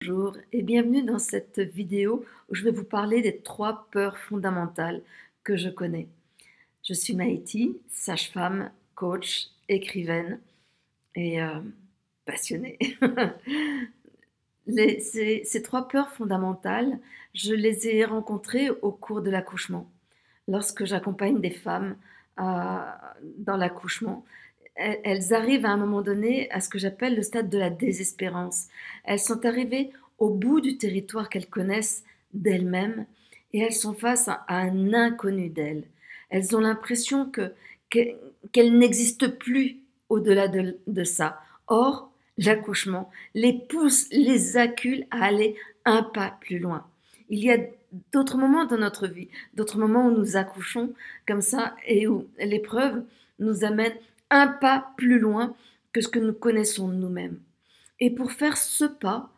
Bonjour et bienvenue dans cette vidéo où je vais vous parler des 3 peurs fondamentales que je connais. Je suis Maïti, sage-femme, coach, écrivaine et passionnée. Ces 3 peurs fondamentales, je les ai rencontrées au cours de l'accouchement. Lorsque j'accompagne des femmes dans l'accouchement, elles arrivent à un moment donné à ce que j'appelle le stade de la désespérance. Elles sont arrivées au bout du territoire qu'elles connaissent d'elles-mêmes et elles sont face à un inconnu d'elles. Elles ont l'impression qu'elles n'existent plus au-delà de ça. Or, l'accouchement les pousse, les accule à aller un pas plus loin. Il y a d'autres moments dans notre vie, d'autres moments où nous accouchons comme ça et où l'épreuve nous amène un pas plus loin que ce que nous connaissons de nous-mêmes. Et pour faire ce pas,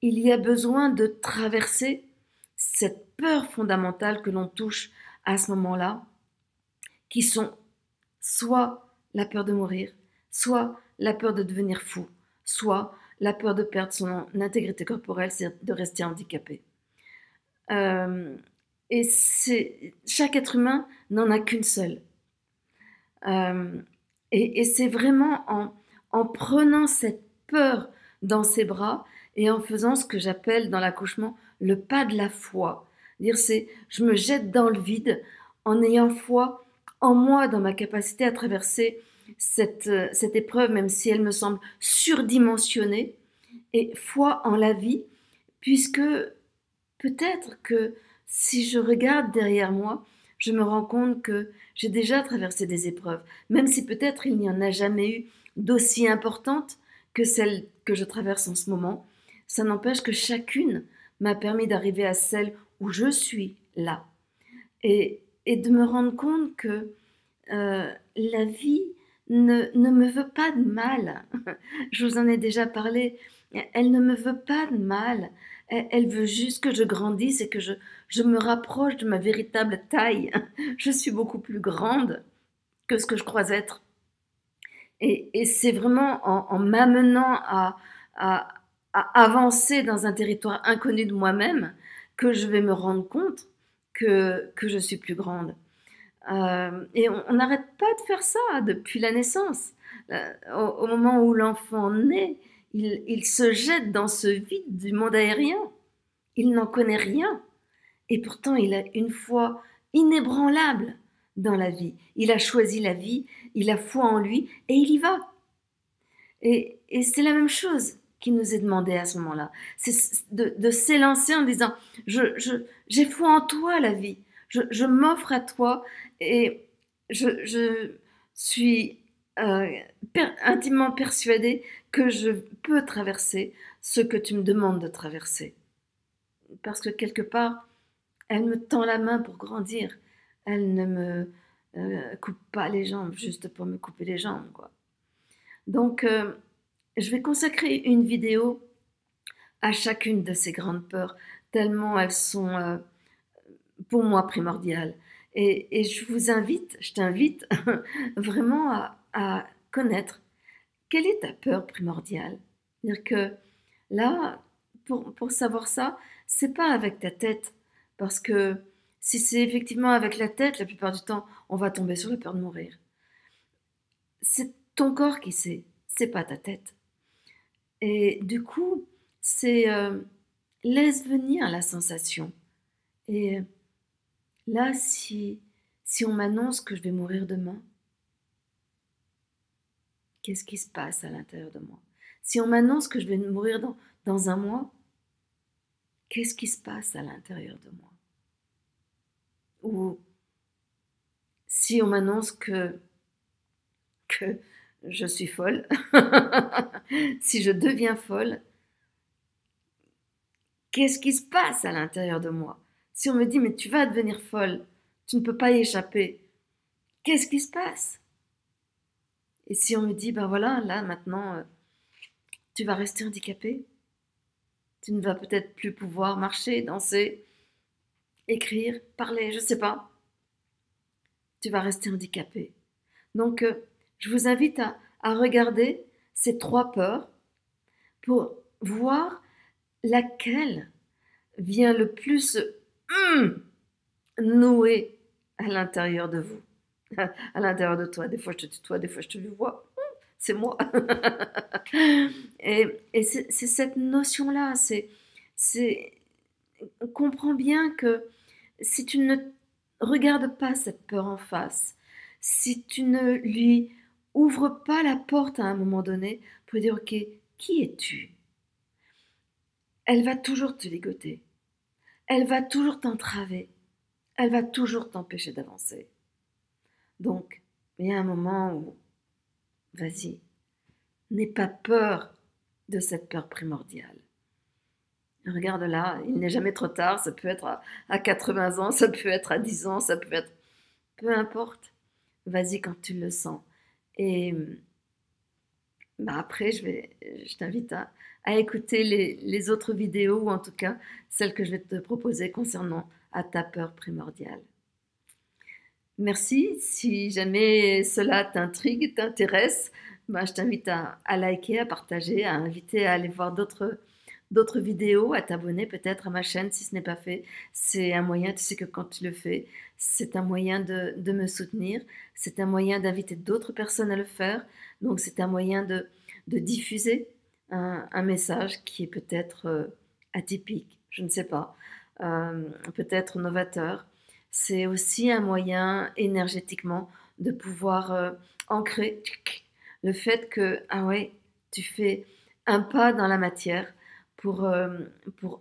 il y a besoin de traverser cette peur fondamentale que l'on touche à ce moment-là, qui sont soit la peur de mourir, soit la peur de devenir fou, soit la peur de perdre son intégrité corporelle, c'est de rester handicapé. Et chaque être humain n'en a qu'une seule. Et c'est vraiment en prenant cette peur dans ses bras et en faisant ce que j'appelle dans l'accouchement le pas de la foi. Dire c'est je me jette dans le vide en ayant foi en moi, dans ma capacité à traverser cette épreuve, même si elle me semble surdimensionnée, et foi en la vie, puisque peut-être que si je regarde derrière moi, je me rends compte que j'ai déjà traversé des épreuves, même si peut-être il n'y en a jamais eu d'aussi importantes que celle que je traverse en ce moment. Ça n'empêche que chacune m'a permis d'arriver à celle où je suis là. Et de me rendre compte que la vie ne me veut pas de mal. Je vous en ai déjà parlé. Elle ne me veut pas de mal. Elle veut juste que je grandisse et que je me rapproche de ma véritable taille. Je suis beaucoup plus grande que ce que je crois être. Et c'est vraiment en m'amenant à, à avancer dans un territoire inconnu de moi-même que je vais me rendre compte que je suis plus grande. Et on n'arrête pas de faire ça depuis la naissance. Au moment où l'enfant naît, il se jette dans ce vide du monde aérien. Il n'en connaît rien. Et pourtant, il a une foi inébranlable dans la vie. Il a choisi la vie, il a foi en lui et il y va. Et c'est la même chose qui nous est demandé à ce moment-là. C'est de s'élancer en disant, j'ai foi en toi, la vie. Je m'offre à toi et je suis intimement persuadée que je peux traverser ce que tu me demandes de traverser. Parce que quelque part, elle me tend la main pour grandir. Elle ne me coupe pas les jambes juste pour me couper les jambes, quoi. Donc, je vais consacrer une vidéo à chacune de ces grandes peurs, tellement elles sont pour moi primordiales. Et je t'invite vraiment à connaître quelle est ta peur primordiale. C'est-à-dire que là, pour savoir ça, c'est pas avec ta tête, parce que si c'est effectivement avec la tête, la plupart du temps, on va tomber sur la peur de mourir. C'est ton corps qui sait, c'est pas ta tête. Et du coup, c'est laisse venir la sensation. Et là, si on m'annonce que je vais mourir demain, qu'est-ce qui se passe à l'intérieur de moi? Si on m'annonce que je vais mourir dans un mois, qu'est-ce qui se passe à l'intérieur de moi? Ou si on m'annonce que je suis folle, si je deviens folle, qu'est-ce qui se passe à l'intérieur de moi? Si on me dit, mais tu vas devenir folle, tu ne peux pas y échapper, qu'est-ce qui se passe? Et si on me dit, ben voilà, là maintenant, tu vas rester handicapé, tu ne vas peut-être plus pouvoir marcher, danser, écrire, parler, je ne sais pas, tu vas rester handicapé. Donc, je vous invite à regarder ces 3 peurs pour voir laquelle vient le plus hum, nouer à l'intérieur de vous, à l'intérieur de toi. Des fois, je te tutoie, des fois, je te vois. C'est moi. Et c'est cette notion-là. C'est, on comprend bien que si tu ne regardes pas cette peur en face, si tu ne lui ouvres pas la porte à un moment donné pour dire, OK, qui es-tu? Elle va toujours te ligoter. Elle va toujours t'entraver. Elle va toujours t'empêcher d'avancer. Donc, il y a un moment où, vas-y, n'aie pas peur de cette peur primordiale. Regarde là, il n'est jamais trop tard, ça peut être à 80 ans, ça peut être à 10 ans, ça peut être... Peu importe, vas-y quand tu le sens. Et bah après, je t'invite à écouter les autres vidéos, ou en tout cas celles que je vais te proposer concernant à ta peur primordiale. Merci, si jamais cela t'intrigue, t'intéresse, bah, je t'invite à liker, à partager, à inviter à aller voir d'autres vidéos, à t'abonner peut-être à ma chaîne si ce n'est pas fait. C'est un moyen, tu sais que quand tu le fais, c'est un moyen de me soutenir, c'est un moyen d'inviter d'autres personnes à le faire, donc c'est un moyen de diffuser un message qui est peut-être atypique, je ne sais pas, peut-être novateur. C'est aussi un moyen énergétiquement de pouvoir ancrer le fait que, ah ouais, tu fais un pas dans la matière pour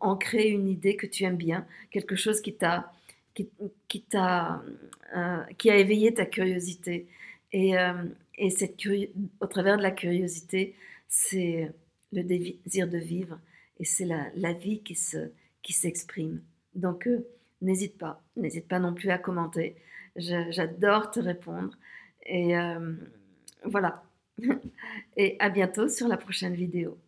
ancrer une idée que tu aimes bien, quelque chose qui, qui a éveillé ta curiosité. Et, euh, et au travers de la curiosité, c'est le désir de vivre et c'est la vie qui s'exprime. Donc, n'hésite pas non plus à commenter. J'adore te répondre. Et voilà. Et à bientôt sur la prochaine vidéo.